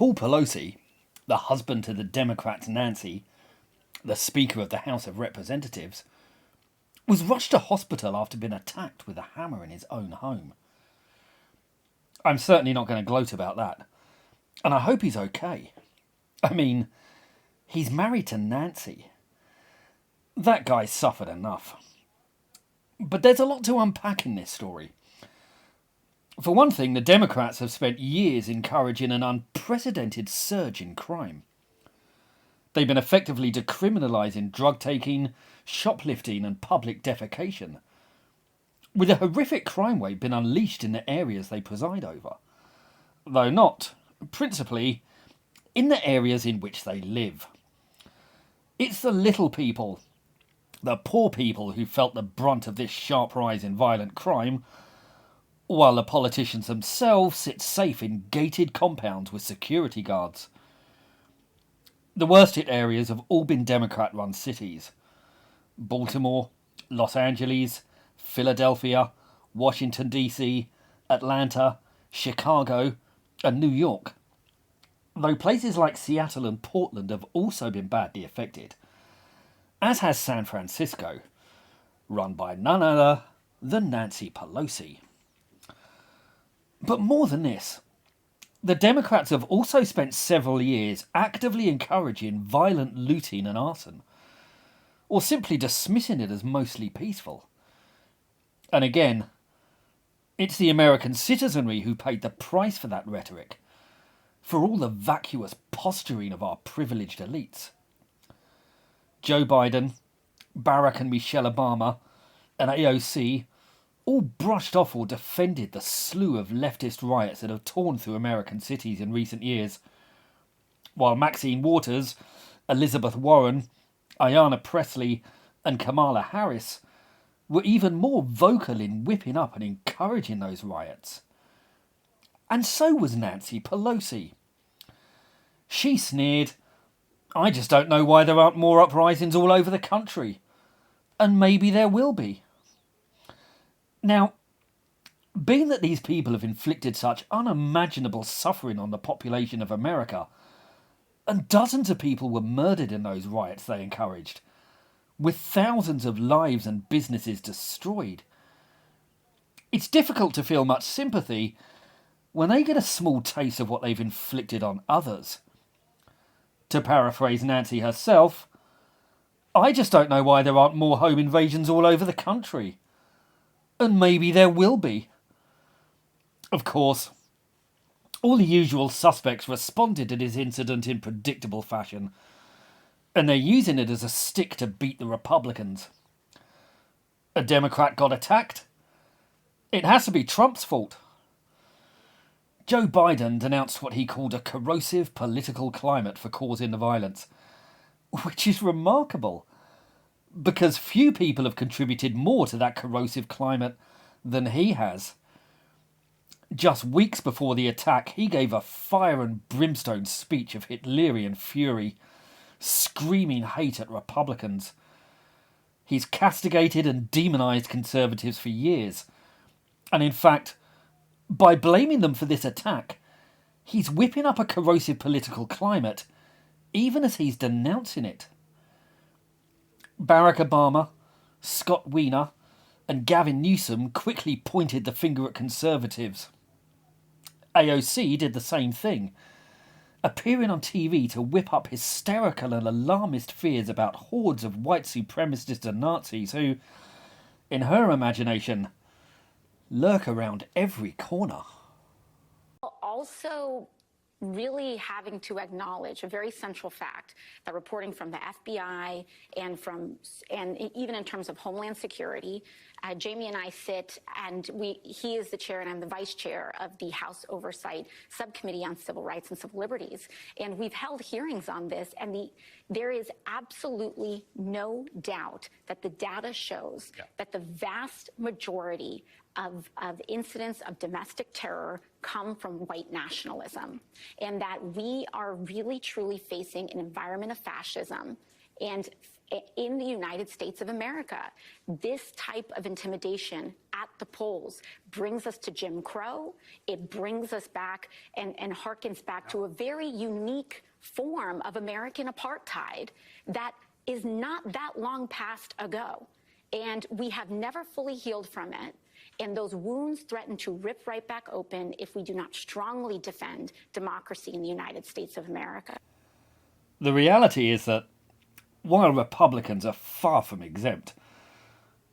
Paul Pelosi, the husband to the Democrat Nancy, the Speaker of the House of Representatives, was rushed to hospital after being attacked with a hammer in his own home. I'm certainly not going to gloat about that, and I hope he's okay. I mean, he's married to Nancy. That guy suffered enough. But there's a lot to unpack in this story. For one thing, the Democrats have spent years encouraging an unprecedented surge in crime. They've been effectively decriminalising drug taking, shoplifting, and public defecation, with a horrific crime wave been unleashed in the areas they preside over, though not, principally, in the areas in which they live. It's the little people, the poor people, who felt the brunt of this sharp rise in violent crime, while the politicians themselves sit safe in gated compounds with security guards. The worst hit areas have all been Democrat-run cities: Baltimore, Los Angeles, Philadelphia, Washington DC, Atlanta, Chicago, and New York. Though places like Seattle and Portland have also been badly affected, as has San Francisco, run by none other than Nancy Pelosi. But more than this, the Democrats have also spent several years actively encouraging violent looting and arson, or simply dismissing it as mostly peaceful. And again, it's the American citizenry who paid the price for that rhetoric, for all the vacuous posturing of our privileged elites. Joe Biden, Barack and Michelle Obama, and AOC all brushed off or defended the slew of leftist riots that have torn through American cities in recent years, while Maxine Waters, Elizabeth Warren, Ayanna Pressley, and Kamala Harris were even more vocal in whipping up and encouraging those riots. And so was Nancy Pelosi. She sneered, "I just don't know why there aren't more uprisings all over the country. And maybe there will be." Now, being that these people have inflicted such unimaginable suffering on the population of America, and dozens of people were murdered in those riots they encouraged, with thousands of lives and businesses destroyed, it's difficult to feel much sympathy when they get a small taste of what they've inflicted on others. To paraphrase Nancy herself, "I just don't know why there aren't more home invasions all over the country. And maybe there will be." Of course, all the usual suspects responded to this incident in predictable fashion, and they're using it as a stick to beat the Republicans. A Democrat got attacked? It has to be Trump's fault. Joe Biden denounced what he called a corrosive political climate for causing the violence, which is remarkable, because few people have contributed more to that corrosive climate than he has. Just weeks before the attack, he gave a fire and brimstone speech of Hitlerian fury, screaming hate at Republicans. He's castigated and demonized conservatives for years, and in fact, by blaming them for this attack, he's whipping up a corrosive political climate, even as he's denouncing it. Barack Obama, Scott Wiener, and Gavin Newsom quickly pointed the finger at conservatives. AOC did the same thing, appearing on TV to whip up hysterical and alarmist fears about hordes of white supremacists and Nazis who, in her imagination, lurk around every corner. Also, really having to acknowledge a very central fact that reporting from the FBI and even in terms of Homeland Security, Jamie and I sit, and he is the chair and I'm the vice chair of the House Oversight Subcommittee on Civil Rights and Civil Liberties, and we've held hearings on this, and there is absolutely no doubt that the data shows that the vast majority of incidents of domestic terror come from white nationalism, and that we are really truly facing an environment of fascism and in the United States of America. This type of intimidation at the polls brings us to Jim Crow. It brings us back and harkens back to a very unique form of American apartheid that is not that long past ago. And we have never fully healed from it. And those wounds threaten to rip right back open if we do not strongly defend democracy in the United States of America. The reality is that while Republicans are far from exempt,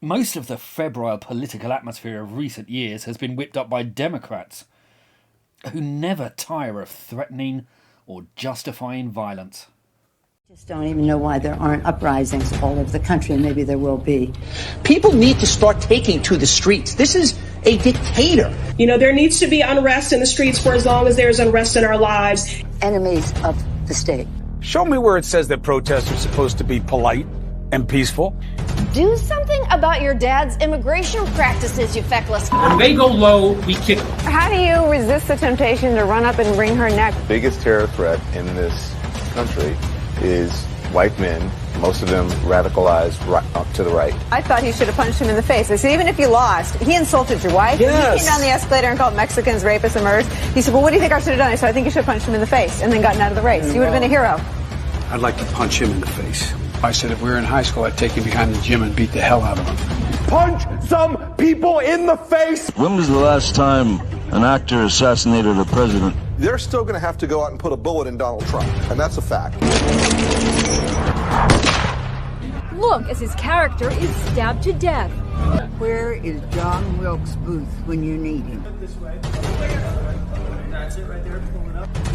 most of the febrile political atmosphere of recent years has been whipped up by Democrats who never tire of threatening or justifying violence. Just don't even know why there aren't uprisings all over the country, and maybe there will be. People need to start taking to the streets. This is a dictator. You know, there needs to be unrest in the streets for as long as there's unrest in our lives. Enemies of the state. Show me where it says that protests are supposed to be polite and peaceful. Do something about your dad's immigration practices, you feckless. When they go low, we kick. How do you resist the temptation to run up and wring her neck? The biggest terror threat in this country is white men, most of them radicalized up to the right. I thought he should have punched him in the face. I said, even if you lost, he insulted your wife. Yes. He came down the escalator and called Mexicans rapists and murderers. He said, well, what do you think I should have done? I said, I think you should have punched him in the face and then gotten out of the race. You would have been a hero. I'd like to punch him in the face. I said if we were in high school, I'd take him behind the gym and beat the hell out of him. Punch some people in the face! When was the last time an actor assassinated a president? They're still going to have to go out and put a bullet in Donald Trump, and that's a fact. Look as his character is stabbed to death. Where is John Wilkes Booth when you need him? That's it right there.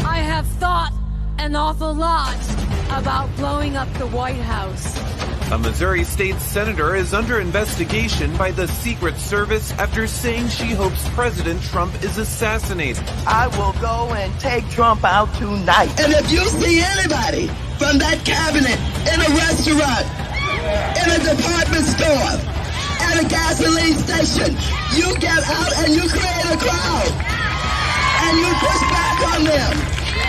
I have thought an awful lot about blowing up the White House. A Missouri state senator is under investigation by the Secret Service after saying she hopes President Trump is assassinated. I will go and take Trump out tonight. And if you see anybody from that cabinet in a restaurant, in a department store, at a gasoline station, you get out and you create a crowd. And you push back on them.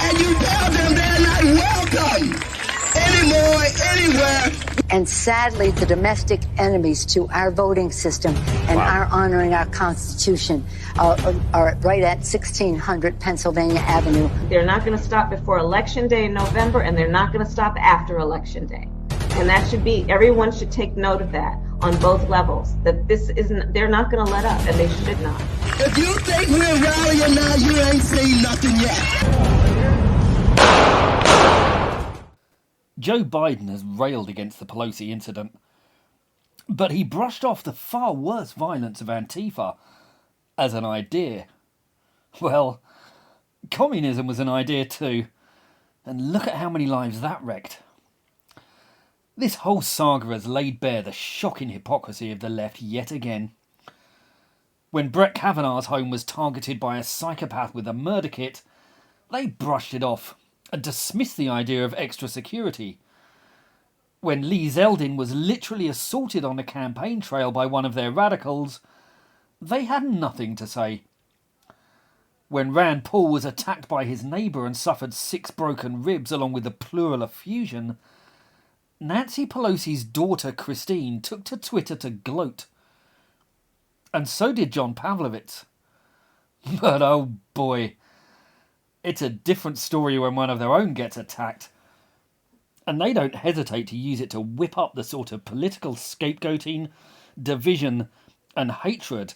And you tell them they're not welcome anymore, anywhere. And sadly, the domestic enemies to our voting system and our honoring our Constitution are right at 1600 Pennsylvania Avenue. They're not going to stop before Election Day in November, and they're not going to stop after Election Day. And that should be, everyone should take note of that on both levels, that this isn't, they're not going to let up, and they should not. If you think we're rallying now, you ain't seen nothing yet. Joe Biden has railed against the Pelosi incident, but he brushed off the far worse violence of Antifa as an idea. Well, communism was an idea too, and look at how many lives that wrecked. This whole saga has laid bare the shocking hypocrisy of the left yet again. When Brett Kavanaugh's home was targeted by a psychopath with a murder kit, they brushed it off and dismissed the idea of extra security. When Lee Zeldin was literally assaulted on the campaign trail by one of their radicals, they had nothing to say. When Rand Paul was attacked by his neighbour and suffered 6 broken ribs along with a pleural effusion, Nancy Pelosi's daughter Christine took to Twitter to gloat. And so did John Pavlovitz. But oh boy, it's a different story when one of their own gets attacked. And they don't hesitate to use it to whip up the sort of political scapegoating, division and hatred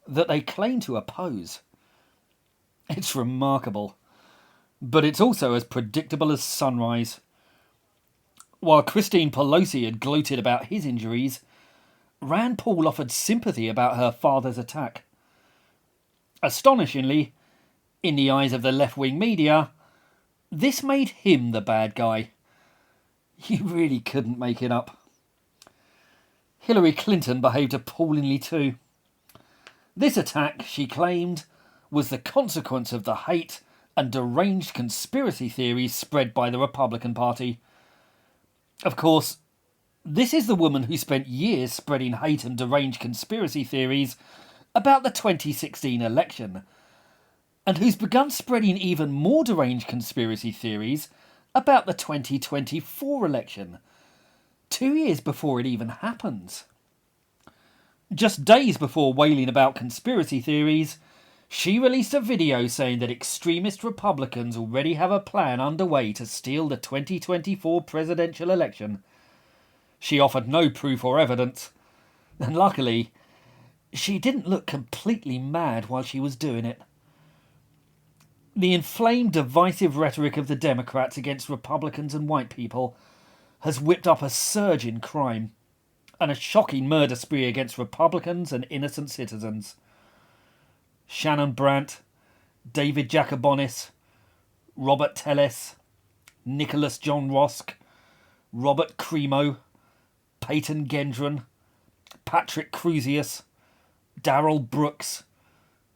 that they claim to oppose. It's remarkable. But it's also as predictable as sunrise. While Christine Pelosi had gloated about his injuries, Rand Paul offered sympathy about her father's attack. Astonishingly, in the eyes of the left-wing media, this made him the bad guy. You really couldn't make it up. Hillary Clinton behaved appallingly too. This attack, she claimed, was the consequence of the hate and deranged conspiracy theories spread by the Republican Party. Of course, this is the woman who spent years spreading hate and deranged conspiracy theories about the 2016 election, and who's begun spreading even more deranged conspiracy theories about the 2024 election, 2 years before it even happens. Just days before wailing about conspiracy theories, she released a video saying that extremist Republicans already have a plan underway to steal the 2024 presidential election. She offered no proof or evidence, and luckily, she didn't look completely mad while she was doing it. The inflamed, divisive rhetoric of the Democrats against Republicans and white people has whipped up a surge in crime and a shocking murder spree against Republicans and innocent citizens. Shannon Brandt, David Jacobonis, Robert Telles, Nicholas John Rosk, Robert Cremo, Peyton Gendron, Patrick Crusius, Darrell Brooks,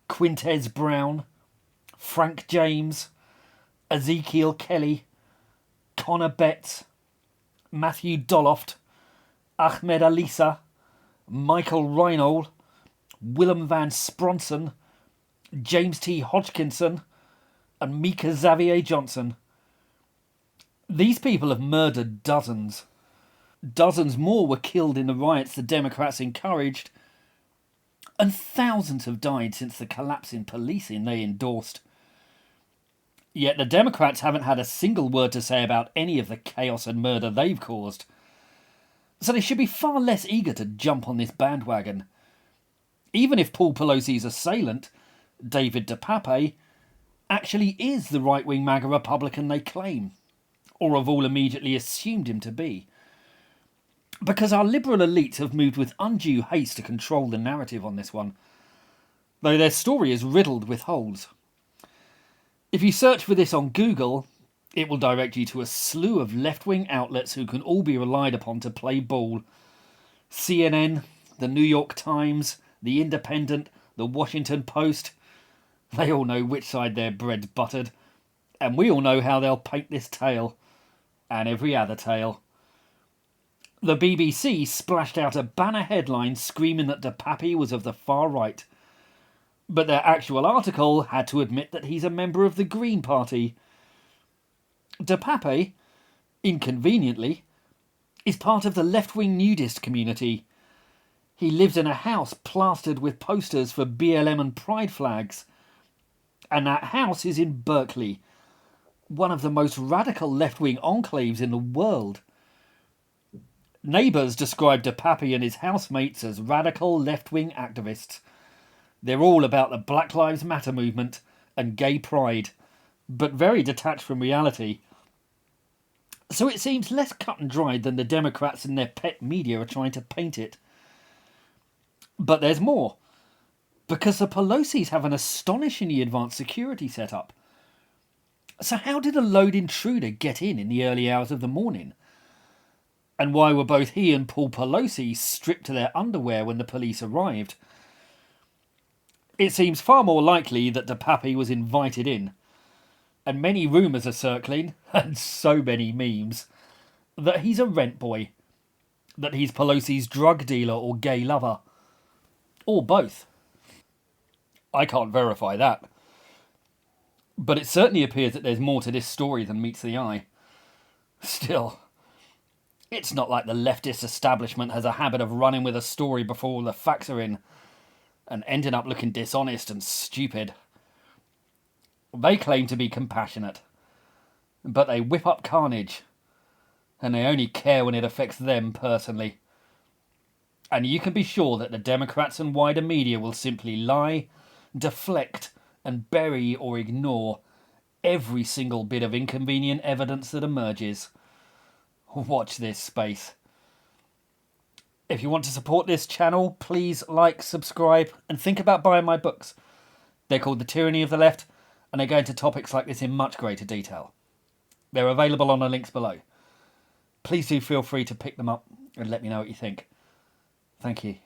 Quintez Brown, Frank James, Ezekiel Kelly, Connor Betts, Matthew Doloft, Ahmed Alisa, Michael Reinhold, Willem van Spronsen, James T. Hodgkinson, and Mika Xavier Johnson. These people have murdered dozens. Dozens more were killed in the riots the Democrats encouraged, and thousands have died since the collapse in policing they endorsed. Yet the Democrats haven't had a single word to say about any of the chaos and murder they've caused. So they should be far less eager to jump on this bandwagon. Even if Paul Pelosi's assailant, David DePape, actually is the right-wing MAGA Republican they claim, or have all immediately assumed him to be. Because our liberal elites have moved with undue haste to control the narrative on this one, though their story is riddled with holes. If you search for this on Google, it will direct you to a slew of left-wing outlets who can all be relied upon to play ball. CNN, the New York Times, the Independent, the Washington Post. They all know which side their bread's buttered, and we all know how they'll paint this tale, and every other tale. The BBC splashed out a banner headline screaming that DePape was of the far right, but their actual article had to admit that he's a member of the Green Party. DePape, inconveniently, is part of the left-wing nudist community. He lives in a house plastered with posters for BLM and Pride flags, and that house is in Berkeley, one of the most radical left-wing enclaves in the world. Neighbours describe DePape and his housemates as radical left-wing activists. They're all about the Black Lives Matter movement and gay pride, but very detached from reality. So it seems less cut and dried than the Democrats and their pet media are trying to paint it. But there's more, because the Pelosis have an astonishingly advanced security setup. So how did a lone intruder get in the early hours of the morning? And why were both he and Paul Pelosi stripped to their underwear when the police arrived? It seems far more likely that DePape was invited in, and many rumours are circling, and so many memes, that he's a rent boy, that he's Pelosi's drug dealer or gay lover, or both. I can't verify that, but it certainly appears that there's more to this story than meets the eye. Still, it's not like the leftist establishment has a habit of running with a story before all the facts are in, and ending up looking dishonest and stupid. They claim to be compassionate, but they whip up carnage, and they only care when it affects them personally. And you can be sure that the Democrats and wider media will simply lie, deflect, and bury or ignore every single bit of inconvenient evidence that emerges. Watch this space. If you want to support this channel, please like, subscribe, and think about buying my books. They're called The Tyranny of the Left, and they go into topics like this in much greater detail. They're available on the links below. Please do feel free to pick them up and let me know what you think. Thank you.